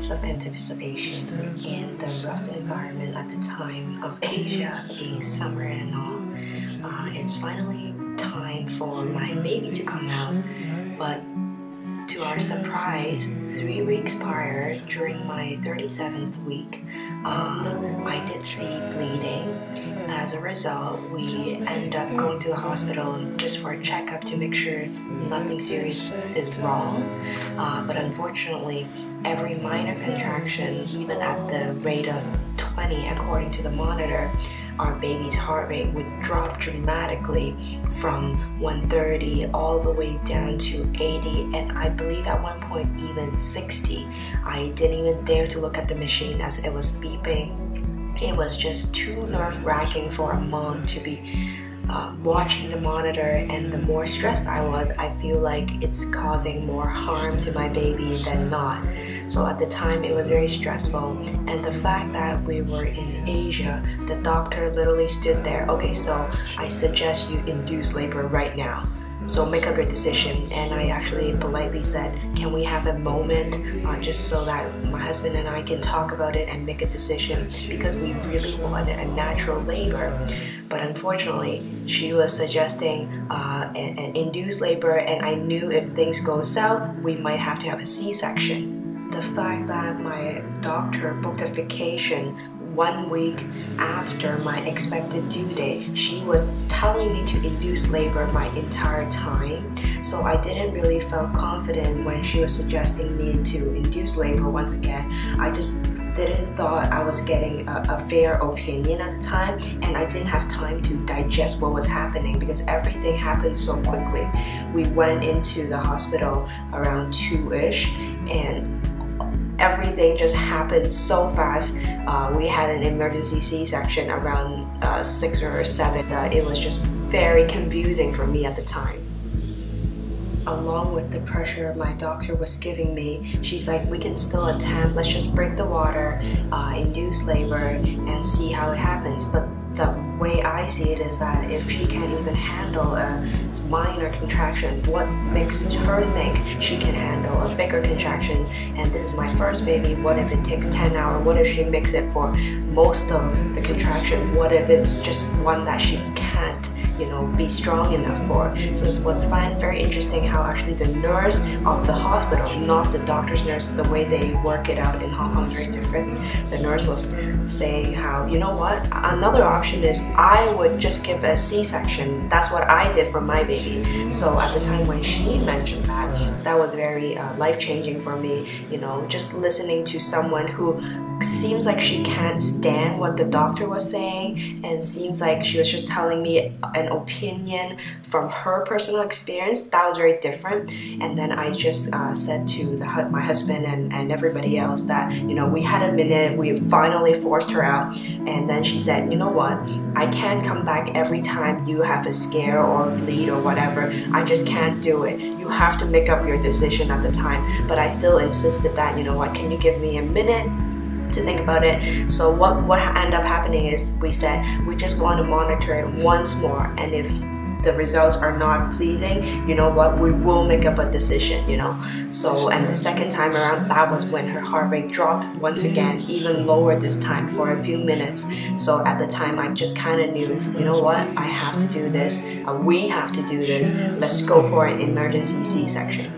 months of anticipation in the rough environment at the time of Asia being summer and all, it's finally time for my baby to come out. But to our surprise, 3 weeks prior, during my 37th week, I did see bleeding. As a result, we ended up going to the hospital just for a checkup to make sure nothing serious is wrong. But unfortunately, every minor contraction, even at the rate of 20 according to the monitor, our baby's heart rate would drop dramatically from 130 all the way down to 80, and I believe at one point even 60. I didn't even dare to look at the machine as it was beeping. It was just too nerve-wracking for a mom to be watching the monitor, and the more stressed I was, I feel like it's causing more harm to my baby than not. So at the time it was very stressful, and the fact that we were in Asia, the doctor literally stood there, okay, so I suggest you induce labor right now. So make up your decision. And I actually politely said, can we have a moment just so that my husband and I can talk about it and make a decision, because we really wanted a natural labor. But unfortunately, she was suggesting an induced labor, and I knew if things go south, we might have to have a C-section. The fact that my doctor booked a vacation 1 week after my expected due date, she was telling me to induce labor my entire time. So I didn't really feel confident when she was suggesting me to induce labor once again. I just didn't thought I was getting a fair opinion at the time, and I didn't have time to digest what was happening because everything happened so quickly. We went into the hospital around 2-ish, and everything just happened so fast. We had an emergency C-section around 6 or 7. It was just very confusing for me at the time. Along with the pressure my doctor was giving me, she's like, we can still attempt, let's just break the water, induce labor, and see how it happens. But the way I see it is that if she can't even handle a minor contraction, what makes her think she can handle a bigger contraction? And this is my first baby. What if it takes 10 hours? What if she makes it for most of the contraction? What if it's just one that she can't, be strong enough for? So it was very interesting how actually the nurse of the hospital, not the doctor's nurse, the way they work it out in Hong Kong is very different. The nurse was saying how, you know what, another option is I would just give a C-section. That's what I did for my baby. So at the time when she mentioned that was very life-changing for me, just listening to someone who seems like she can't stand what the doctor was saying, and seems like she was just telling me an opinion from her personal experience. That was very different. And then I just said to my husband and everybody else that, we had a minute, we finally forced her out, and then she said, you know what, I can't come back every time you have a scare or bleed or whatever. I just can't do it. You have to make up your decision at the time. But I still insisted that, what, can you give me a minute to think about it? So what ended up happening is we said we just want to monitor it once more, and if the results are not pleasing, you know what, we will make up a decision, So, and the second time around, that was when her heart rate dropped once again, even lower this time for a few minutes. So at the time I just kind of knew, you know what, I have to do this, we have to do this, let's go for an emergency C-section.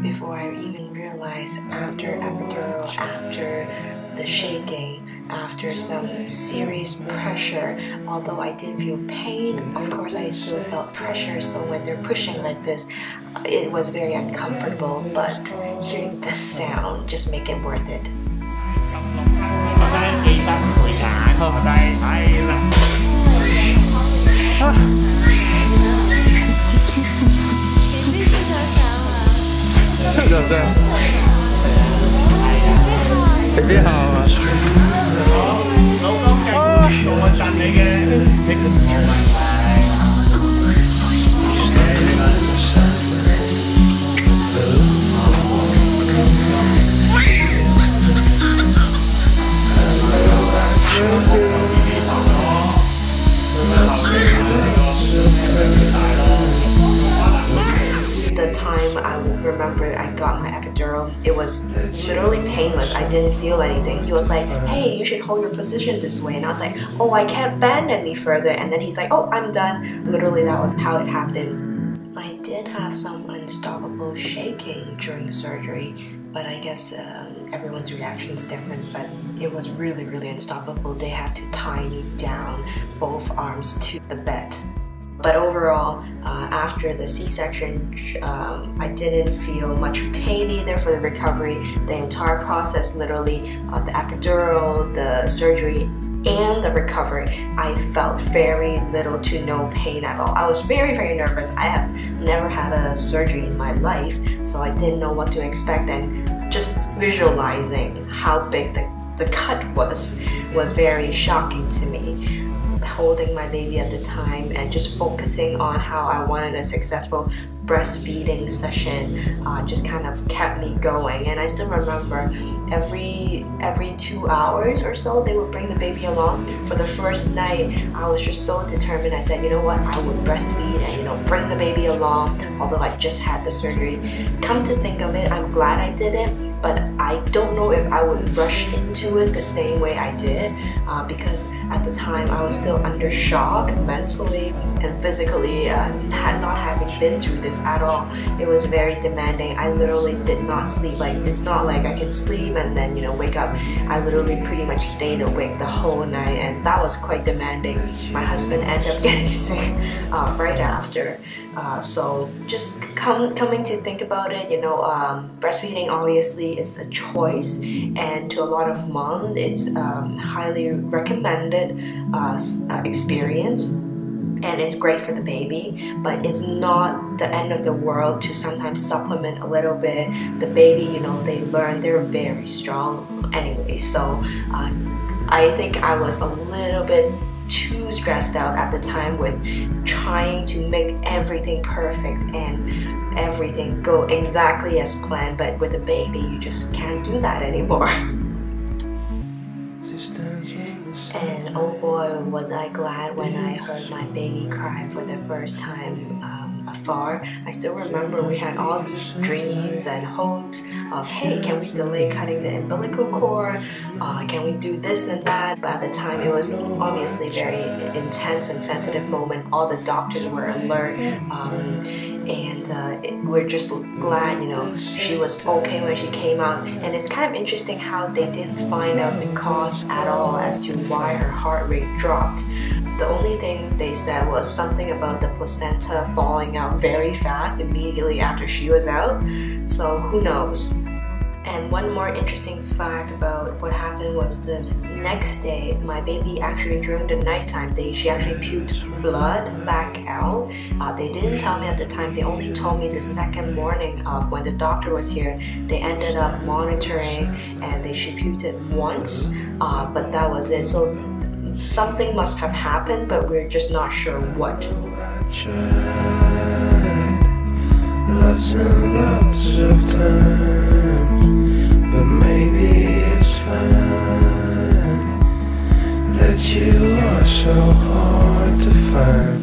Before I even realized, after epidural, after the shaking, after some serious pressure, although I didn't feel pain, of course I still felt pressure. So when they're pushing like this, it was very uncomfortable, but hearing the sound just make it worth it. The time I remember I got my epidural epidural. It was literally painless. I didn't feel anything. He was like, hey, you should hold your position this way. And I was like, oh, I can't bend any further. And then he's like, oh, I'm done. Literally, that was how it happened. I did have some unstoppable shaking during the surgery, but I guess everyone's reaction is different, but it was really, really unstoppable. They had to tie me down, both arms to the bed. But overall, after the C-section, I didn't feel much pain either for the recovery. The entire process, literally, the epidural, the surgery, and the recovery, I felt very little to no pain at all. I was very, very nervous. I have never had a surgery in my life, so I didn't know what to expect, and just visualizing how big the cut was very shocking to me. Holding my baby at the time and just focusing on how I wanted a successful breastfeeding session just kind of kept me going. And I still remember every 2 hours or so they would bring the baby along. For the first night, I was just so determined. I said, you know what, I would breastfeed and bring the baby along, although I just had the surgery. Come to think of it, I'm glad I did it, but I don't know if I would rush into it the same way I did because at the time I was still under shock mentally and physically, not having been through this at all. It was very demanding. I literally did not sleep. Like, it's not like I can sleep and then wake up. I literally pretty much stayed awake the whole night, and that was quite demanding. My husband ended up getting sick right after. So just coming to think about it, breastfeeding obviously is a choice, and to a lot of moms, it's highly recommended experience. And it's great for the baby, but it's not the end of the world to sometimes supplement a little bit. The baby, they learn, they're very strong anyway. So I think I was a little bit too stressed out at the time with trying to make everything perfect and everything go exactly as planned. But with a baby, you just can't do that anymore. And oh boy, was I glad when I heard my baby cry for the first time afar. I still remember we had all these dreams and hopes of, hey, can we delay cutting the umbilical cord? Can we do this and that? But at the time, it was obviously very intense and sensitive moment. All the doctors were alert. We're just glad, she was okay when she came out. And it's kind of interesting how they didn't find out the cause at all as to why her heart rate dropped. The only thing they said was something about the placenta falling out very fast immediately after she was out. So who knows? And one more interesting fact about what happened was the next day, my baby actually during the nighttime, she actually puked blood back out. They didn't tell me at the time, they only told me the second morning of when the doctor was here. They ended up monitoring and she puked it once, but that was it. So something must have happened, but we're just not sure what. Lots and lots of time, but maybe it's fine that you are so hard to find.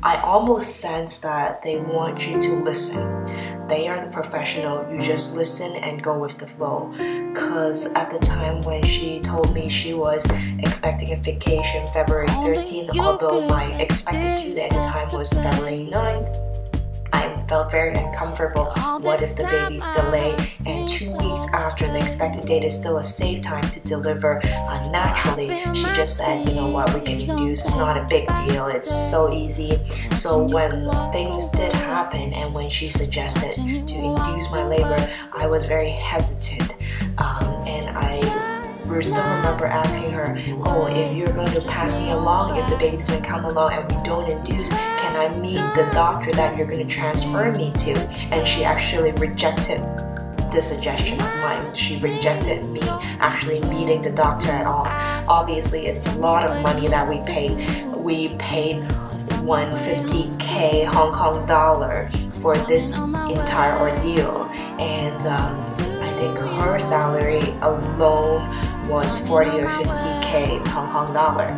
I almost sense that they want you to listen. They are the professional, you just listen and go with the flow. Cause at the time when she told me she was expecting a vacation February 13th, although my expected due date at the time was February 9th, I felt very uncomfortable. What if the baby's delayed and 2 weeks after the expected date is still a safe time to deliver naturally? She just said, you know what, we can induce, it's not a big deal, it's so easy. So when things did happen and when she suggested to induce my labor, I was very hesitant, and I still remember asking her, oh, if you're going to pass me along, if the baby doesn't come along and we don't induce, can I meet the doctor that you're going to transfer me to? And she actually rejected the suggestion of mine. She rejected me actually meeting the doctor at all. Obviously, it's a lot of money that we paid. We paid 150K Hong Kong dollar for this entire ordeal, and I think her salary alone was 40 or 50k Hong Kong dollar.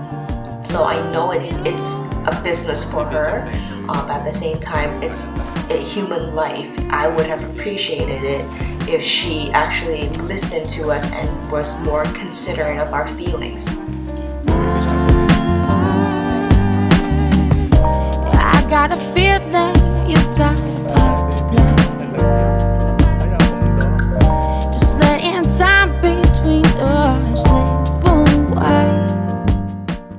So I know it's a business for her, but at the same time it's a human life. I would have appreciated it if she actually listened to us and was more considerate of our feelings. I got a feeling you got a part to play. Just letting time between us slip away.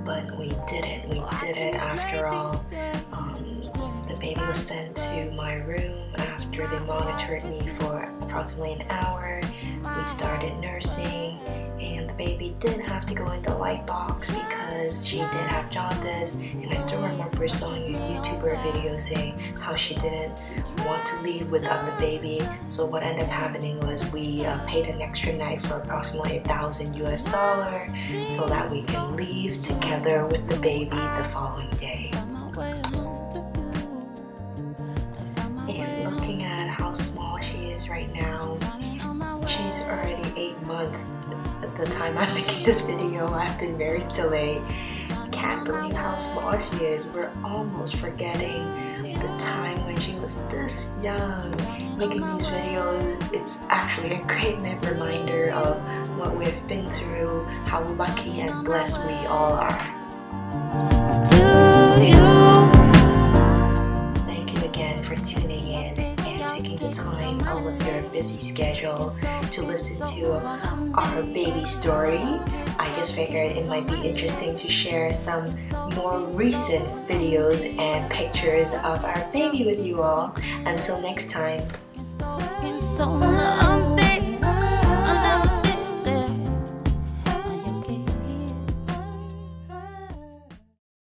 But we did it after all. The baby was sent to my room after they monitored me for approximately an hour. We started nursing, and the baby did have to go in the light box because she did have jaundice. And I still remember seeing a YouTuber video saying how she didn't want to leave without the baby. So what ended up happening was we paid an extra night for approximately $1,000 US so that we can leave together with the baby the following day. And looking at how small she is right now, she's already 8 months. At the time I'm making this video, I've been very delayed. I can't believe how small she is. We're almost forgetting the time when she was this young. Making these videos, it's actually a great reminder of what we've been through, how lucky and blessed we all are. Thank you again for tuning in and taking the time out of your busy schedule to listen to our baby story. I just figured it might be interesting to share some more recent videos and pictures of our baby with you all. Until next time.